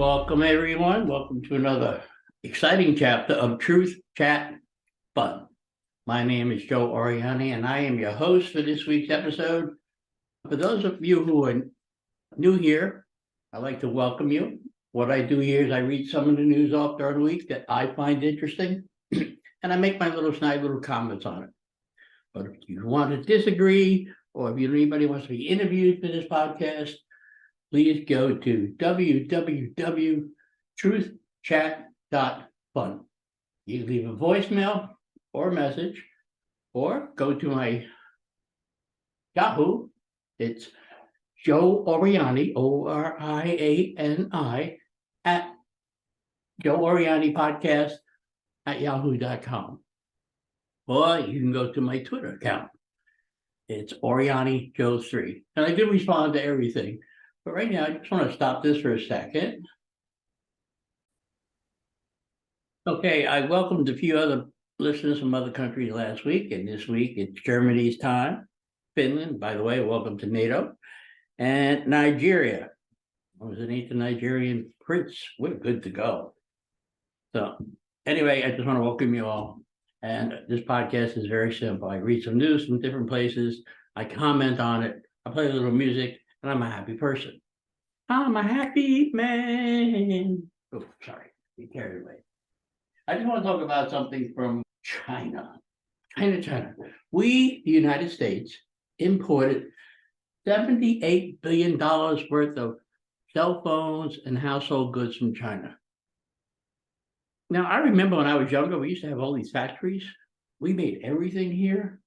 Welcome, everyone. Welcome to another exciting chapter of Truth Chat Fun. My name is Joe Oriani, and I am your host for this week's episode. For those of you who are new here, I'd like to welcome you. What I do here is I read some of the news off during the week that I find interesting, and I make my little snide little comments on it. But if you want to disagree, or if anybody wants to be interviewed for this podcast, please go to www.truthchat.fun. You can leave a voicemail or a message, or go to my Yahoo. It's Joe Oriani, Oriani, at Joe Oriani Podcast at yahoo.com. Or you can go to my Twitter account. It's Oriani Joe 3. And I do respond to everything. But right now, I just want to stop this for a second. Okay, I welcomed a few other listeners from other countries last week, and this week it's Germany's time. Finland, by the way, welcome to NATO. And Nigeria. I was an ancient Nigerian prince. We're good to go. So anyway, I just want to welcome you all. And this podcast is very simple. I read some news from different places. I comment on it. I play a little music. And I'm a happy person. I'm a happy man. Oh, sorry, be carried away. I just want to talk about something from China. China. We, the United States, imported $78 billion worth of cell phones and household goods from China. Now, I remember when I was younger, we used to have all these factories. We made everything here.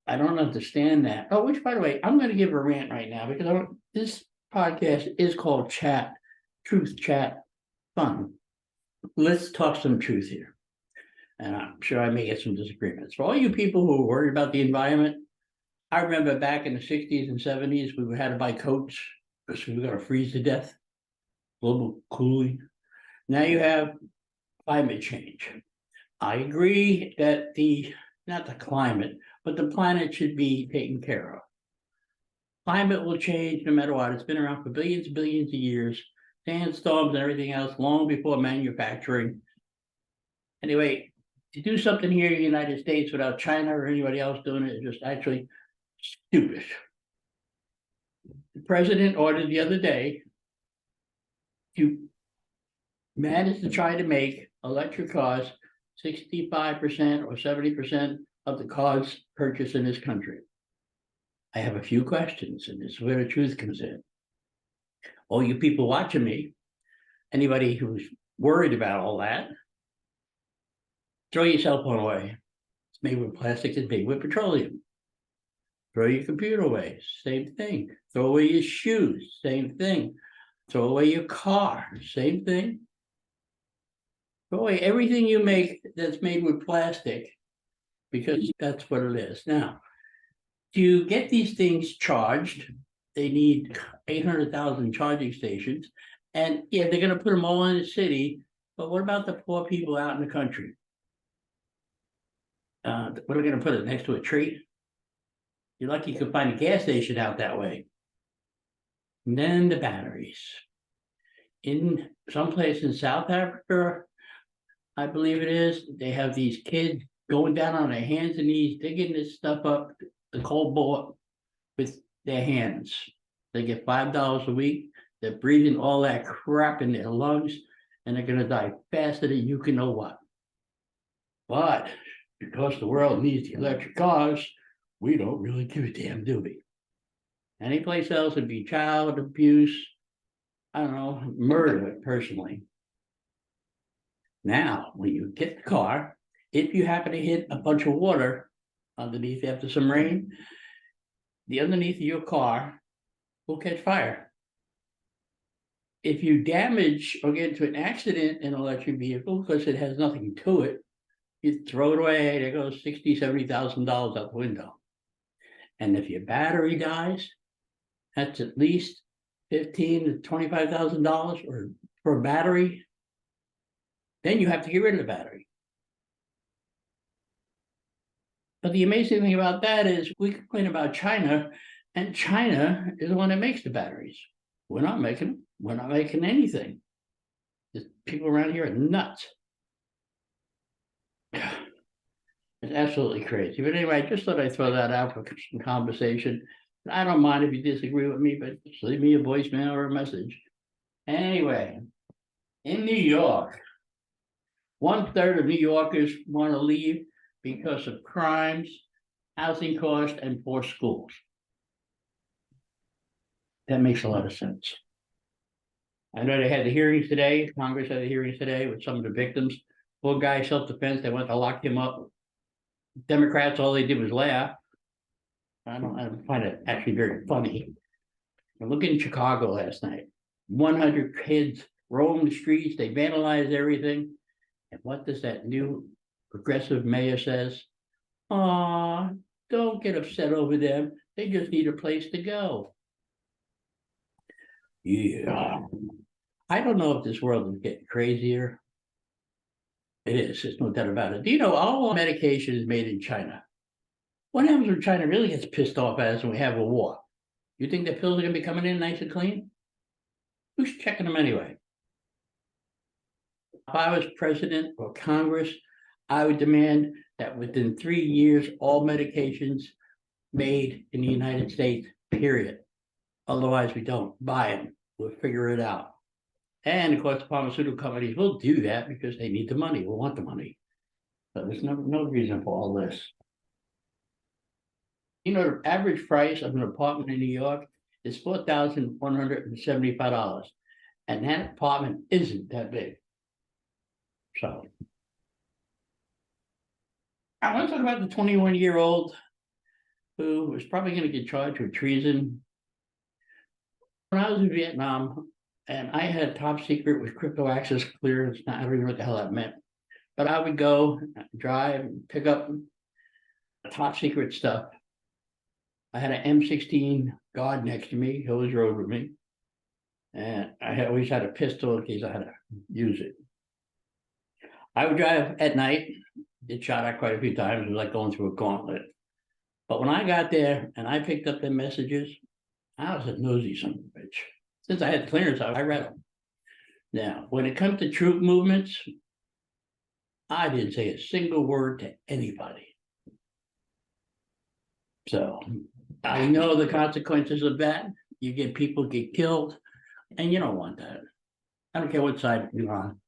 I don't understand that. Oh, which, by the way, I'm going to give a rant right now because this podcast is called Truth Chat Fun. Let's talk some truth here. And I'm sure I may get some disagreements. For all you people who are worried about the environment, I remember back in the 60s and 70s, we had to buy coats because we were going to freeze to death. Global cooling. Now you have climate change. I agree that not the climate, but the planet should be taken care of. Climate will change no matter what. It's been around for billions and billions of years. Sandstorms and everything else long before manufacturing. Anyway, to do something here in the United States without China or anybody else doing it is just actually stupid. The president ordered the other day to manage to try to make electric cars 65% or 70% of the cars purchased in this country. I have a few questions, and this is where the truth comes in. All you people watching me, anybody who's worried about all that, throw your cell phone away. It's made with plastic, it's made with petroleum. Throw your computer away, same thing. Throw away your shoes, same thing. Throw away your car, same thing. Throw away everything you make that's made with plastic, because that's what it is. Now, to get these things charged, they need 800,000 charging stations. And yeah, they're going to put them all in the city. But what about the poor people out in the country? What are they going to put it next to a tree? You're lucky you could find a gas station out that way. And then the batteries. In some place in South Africa, I believe it is, they have these kids going down on their hands and knees, digging this stuff up, the cobalt, with their hands. They get $5 a week. They're breathing all that crap in their lungs, and they're going to die faster than you can know what. But because the world needs the electric cars, we don't really give a damn, do we? Any place else would be child abuse, I don't know, murder, personally. Now, when you get the car, if you happen to hit a bunch of water underneath after some rain, the underneath of your car will catch fire. If you damage or get into an accident in an electric vehicle because it has nothing to it, you throw it away, there goes $60,000, $70,000 out the window. And if your battery dies, that's at least $15,000 to $25,000 for a battery. Then you have to get rid of the battery. But the amazing thing about that is we complain about China, and China is the one that makes the batteries. We're not making them. We're not making anything. people around here are nuts. It's absolutely crazy. But anyway, I just thought I'd throw that out for some conversation. I don't mind if you disagree with me, but just leave me a voicemail or a message. Anyway, in New York, 1/3 of New Yorkers want to leave because of crimes, housing costs, and poor schools. That makes a lot of sense. I know they had the hearings today. Congress had the hearings today with some of the victims. Poor guy, self-defense, they went to lock him up. Democrats, all they did was laugh. I find it actually very funny. Look in Chicago last night. 100 kids roamed the streets. They vandalized everything. And what does that new progressive mayor says? Aw, don't get upset over them. They just need a place to go. Yeah. I don't know if this world is getting crazier. It is. There's no doubt about it. Do you know all medication is made in China? What happens when China really gets pissed off at us and we have a war? You think the pills are going to be coming in nice and clean? Who's checking them anyway? If I was president or Congress, I would demand that within 3 years, all medications made in the United States, period. Otherwise, we don't buy them. We'll figure it out. And of course, the pharmaceutical companies will do that because they need the money, will want the money. But there's no reason for all this. You know, the average price of an apartment in New York is $4,175. And that apartment isn't that big. So I want to talk about the 21-year-old who was probably going to get charged with treason. When I was in Vietnam and I had top secret with crypto access clearance, I don't even know what the hell that meant. But I would go drive, pick up top secret stuff. I had an M16 guard next to me. He always rode with me. And I always had a pistol in case I had to use it. I would drive at night, get shot at quite a few times. It was like going through a gauntlet. But when I got there and I picked up the messages, I was a nosy son of a bitch. Since I had clearance, I read them. Now, when it comes to troop movements, I didn't say a single word to anybody. So I know the consequences of that. You get people get killed, and you don't want that. I don't care what side you're on.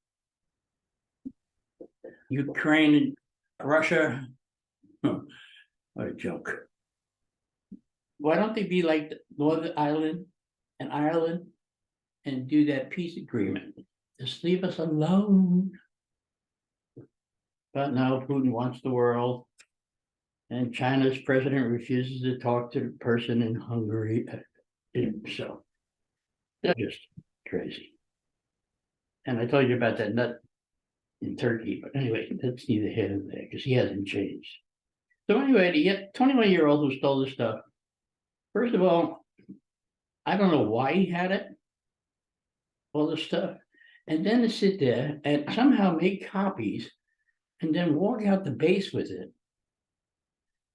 Ukraine and Russia, what a joke. Why don't they be like Northern Ireland and Ireland and do that peace agreement? Just leave us alone. But no, Putin wants the world. And China's president refuses to talk to the person in Hungary. So they're just crazy. And I told you about that nut in Turkey, but anyway, that's neither here nor there because he hasn't changed. So anyway, the 21-year-old who stole this stuff, first of all, I don't know why he had it, all this stuff, and then to sit there and somehow make copies and then walk out the base with it.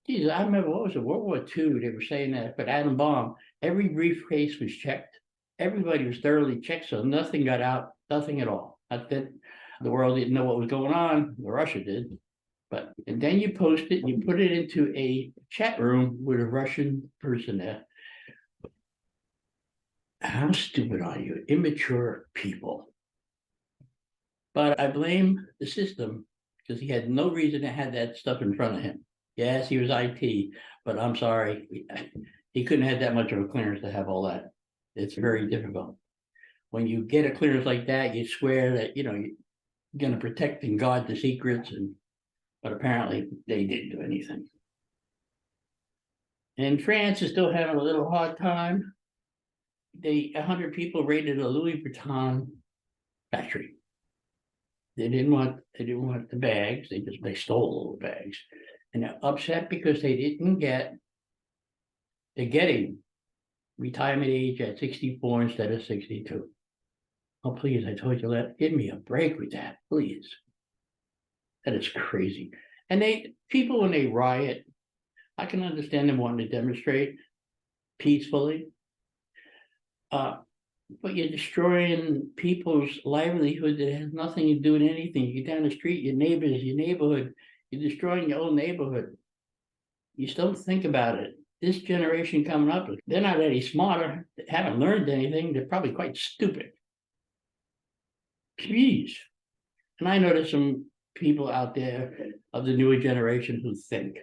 Jesus, I remember, what was it, World War II, they were saying that, but atom bomb, every briefcase was checked. Everybody was thoroughly checked, so nothing got out, nothing at all. Not that the world didn't know what was going on, Russia did. But, and then you post it, and you put it into a chat room with a Russian person there. How stupid are you? Immature people. But I blame the system because he had no reason to have that stuff in front of him. Yes, he was IT, but I'm sorry, he couldn't have that much of a clearance to have all that. It's very difficult. When you get a clearance like that, you swear that, you know, you're going to protect and guard the secrets, but apparently they didn't do anything. And France is still having a little hard time. 100 people raided a Louis Vuitton factory. They didn't want the bags. They stole all the bags. And they're upset because they didn't they're getting retirement age at 64 instead of 62. Oh, please, I told you that. Give me a break with that, please. That is crazy. And people, when they riot, I can understand them wanting to demonstrate peacefully. but you're destroying people's livelihood that has nothing to do with anything. You get down the street, your neighbors, your neighborhood, you're destroying your own neighborhood. You still think about it. This generation coming up, they're not any smarter, they haven't learned anything, they're probably quite stupid. Jeez. And I know there's some people out there of the newer generation who think.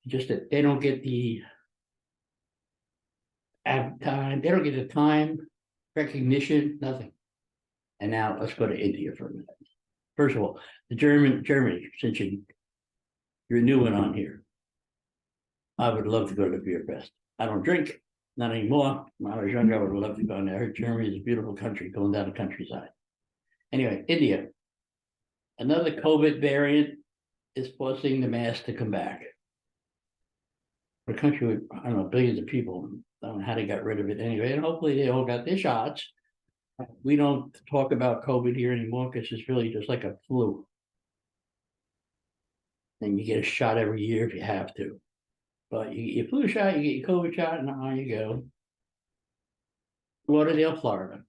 Just that they don't get the time, they don't get the time, recognition, nothing. And now let's go to India for a minute. First of all, Germany, since you're a new one on here. I would love to go to the beer fest. I don't drink, not anymore. When I was younger, I would love to go in there. I heard Germany is a beautiful country going down the countryside. Anyway, India. Another COVID variant is forcing the mask to come back. For a country with, I don't know, billions of people, I don't know how they got rid of it anyway, and hopefully they all got their shots. We don't talk about COVID here anymore because it's really just like a flu. And you get a shot every year if you have to. But you get your flu shot, you get your COVID shot, and on you go. Lauderdale, Florida.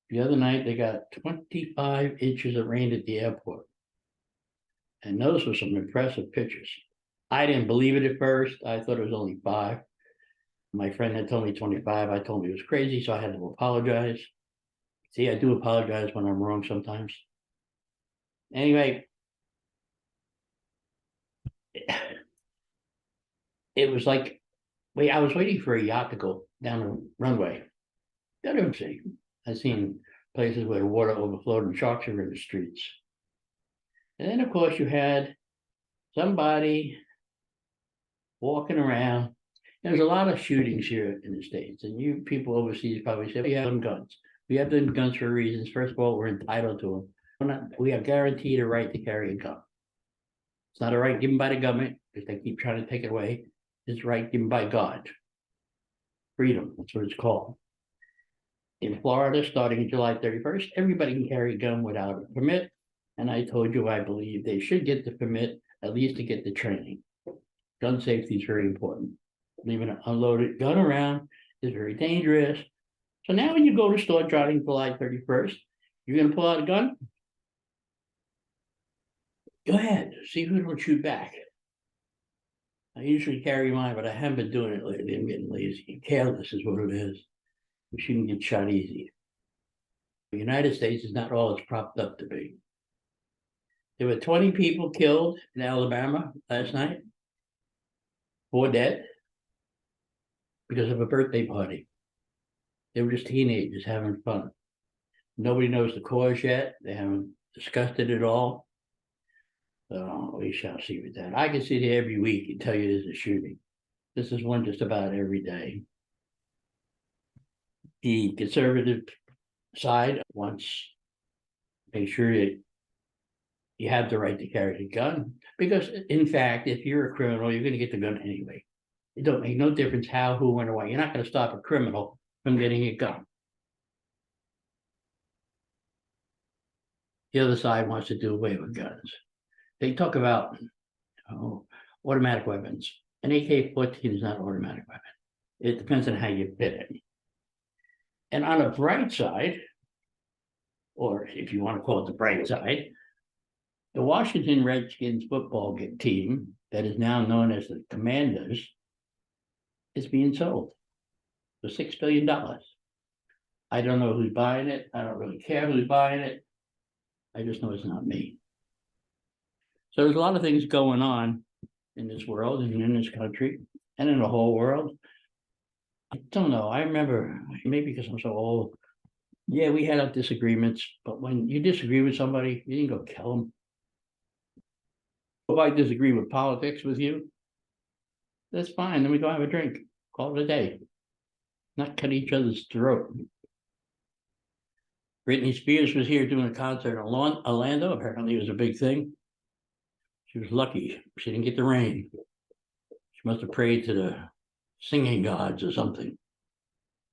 The other night, they got 25 inches of rain at the airport. And those were some impressive pictures. I didn't believe it at first. I thought it was only 5. My friend had told me 25. I told him he was crazy, so I had to apologize. See, I do apologize when I'm wrong sometimes. Anyway, it was like, I was waiting for a yacht to go down the runway. That don't see. I've seen places where the water overflowed and sharks are in the streets. And then, of course, you had somebody walking around. There's a lot of shootings here in the States, and you people overseas probably say, we have them guns. We have them guns for reasons. First of all, we're entitled to them. We are guaranteed a right to carry a gun. It's not a right given by the government, because they keep trying to take it away. It's a right given by God. Freedom, that's what it's called. In Florida, starting July 31st, everybody can carry a gun without a permit. And I told you I believe they should get the permit, at least to get the training. Gun safety is very important. Leaving an unloaded gun around is very dangerous. So now when you go to store starting July 31st, you're going to pull out a gun? Go ahead, see who don't shoot back. I usually carry mine, but I haven't been doing it lately. I'm getting lazy. Careless is what it is. We shouldn't get shot easy. The United States is not all it's propped up to be. There were 20 people killed in Alabama last night. 4 dead because of a birthday party. They were just teenagers having fun. Nobody knows the cause yet. They haven't discussed it at all. So we shall see with that. I can sit here every week and tell you there's a shooting. This is one just about every day. The conservative side wants to make sure that you have the right to carry a gun, because in fact, if you're a criminal, you're going to get the gun anyway. It don't make no difference how, who, when, or why. You're not going to stop a criminal from getting a gun. The other side wants to do away with guns. They talk about automatic weapons. An AK-14 is not an automatic weapon. It depends on how you fit it. And on the bright side, or if you want to call it the bright side, the Washington Redskins football team, that is now known as the Commanders, is being sold for $6 billion. I don't know who's buying it. I don't really care who's buying it. I just know it's not me. So there's a lot of things going on in this world and in this country and in the whole world. I don't know. I remember, maybe because I'm so old, yeah, we had our disagreements, but when you disagree with somebody, you didn't go kill them. If I disagree with politics with you, that's fine. Then we go have a drink, call it a day, not cut each other's throat. Britney Spears was here doing a concert in Orlando. Apparently it was a big thing. She was lucky. She didn't get the rain. She must have prayed to the singing gods or something.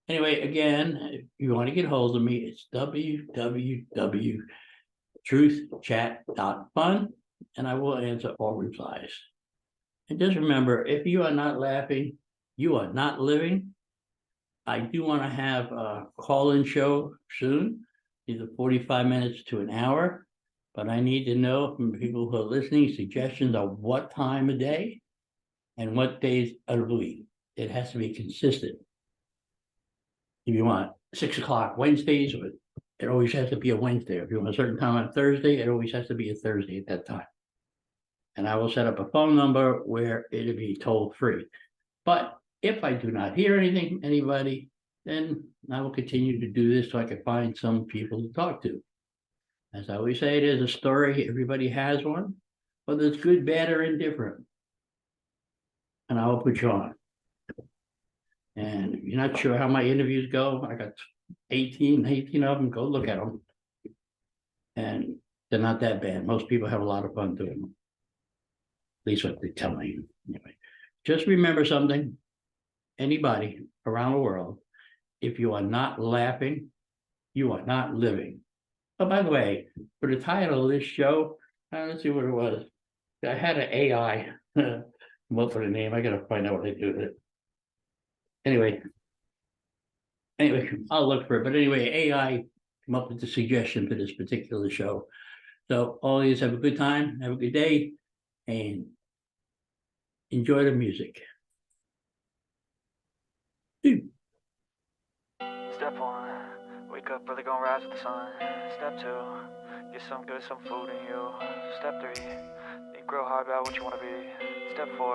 Anyway, again, if you want to get hold of me, it's www.truthchat.fun, and I will answer all replies. And just remember, if you are not laughing, you are not living. I do want to have a call-in show soon, either 45 minutes to an hour. But I need to know from people who are listening, suggestions of what time of day and what days of the week. It has to be consistent. If you want 6 o'clock Wednesdays, it always has to be a Wednesday. If you want a certain time on Thursday, it always has to be a Thursday at that time. And I will set up a phone number where it'll be toll free. But if I do not hear anything from anybody, then I will continue to do this so I can find some people to talk to. As I always say, it is a story. Everybody has one, whether it's good, bad, or indifferent. And I will put you on. And if you're not sure how my interviews go, I got 18 of them. Go look at them. And they're not that bad. Most people have a lot of fun doing them. At least what they tell me. Anyway, just remember something. Anybody around the world, if you are not laughing, you are not living. Oh, by the way, for the title of this show, let's see what it was. I had an AI come up with a name. I gotta find out what they do with it. Anyway, I'll look for it. But anyway, AI come up with the suggestion for this particular show. So all of you have a good time, have a good day, and enjoy the music. Step 1, wake up early, gonna rise with the sun. Step 2, get some good, some food in you. Step 3, think real hard about what you wanna be. Step 4,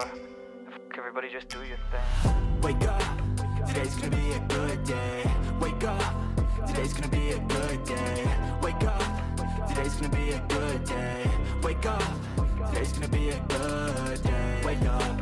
everybody just do your thing. Wake up, today's gonna be a good day. Wake up, today's gonna be a good day. Wake up, today's gonna be a good day. Wake up, today's gonna be a good day. Wake up,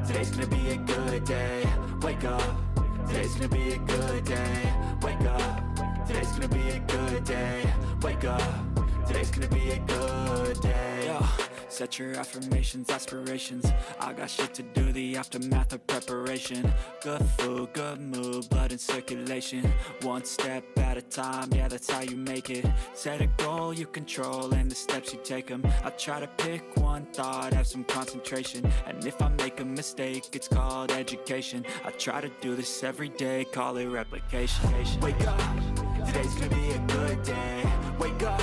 today's gonna be a good day. Wake up, today's gonna be a good day. Wake up, today's gonna be a good day. Wake up, today's gonna be a good day. Yo. Set your affirmations, aspirations. I got shit to do, the aftermath of preparation. Good food, good mood, blood in circulation. One step at a time, yeah, that's how you make it. Set a goal you control and the steps you take them. I try to pick one thought, have some concentration. And if I make a mistake, it's called education. I try to do this every day, call it replication. Wake up, today's gonna be a good day. Wake up,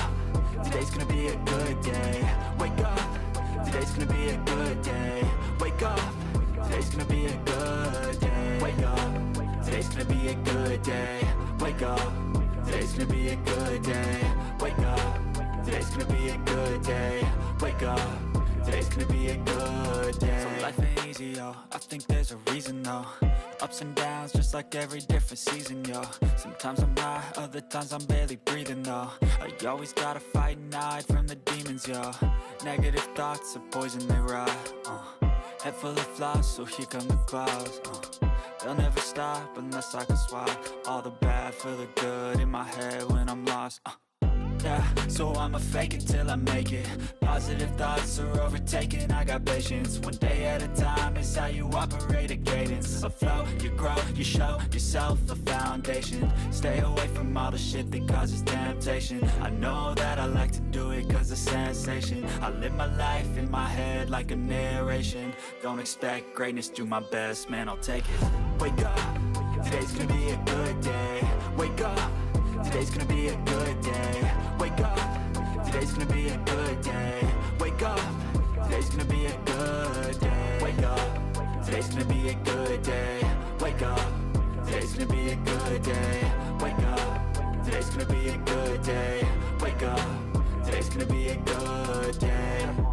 today's gonna be a good day. Wake up, today's gonna be a good day. Wake up, today's gonna be a good day. Wake up, today's gonna be a good day. Wake up, today's gonna be a good day. Wake up, today's gonna be a good day. Wake up, today's gonna be a good day. So life ain't easy, yo, I think there's a reason though. Ups and downs, just like every different season, yo. Sometimes I'm high, other times I'm barely breathing, though. I always gotta fight and hide from the demons, yo. Negative thoughts are poison, they rot. Head full of flies, so here come the clouds. They'll never stop unless I can swap all the bad for the good in my head when I'm lost. Yeah, so I'ma fake it till I make it. Positive thoughts are overtaken, I got patience. One day at a time is how you operate a cadence. A flow, you grow, you show yourself a foundation. Stay away from all the shit that causes temptation. I know that I like to do it cause it's sensation. I live my life in my head like a narration. Don't expect greatness, do my best, man, I'll take it. Wake up, today's gonna be a good day. Wake up, today's gonna be a good day. Wake up, today's gonna be a good day. Wake up, today's gonna be a good day. Wake up, today's gonna be a good day. Wake up, today's gonna be a good day. Wake up, today's gonna be a good day. Wake up, today's gonna be a good day.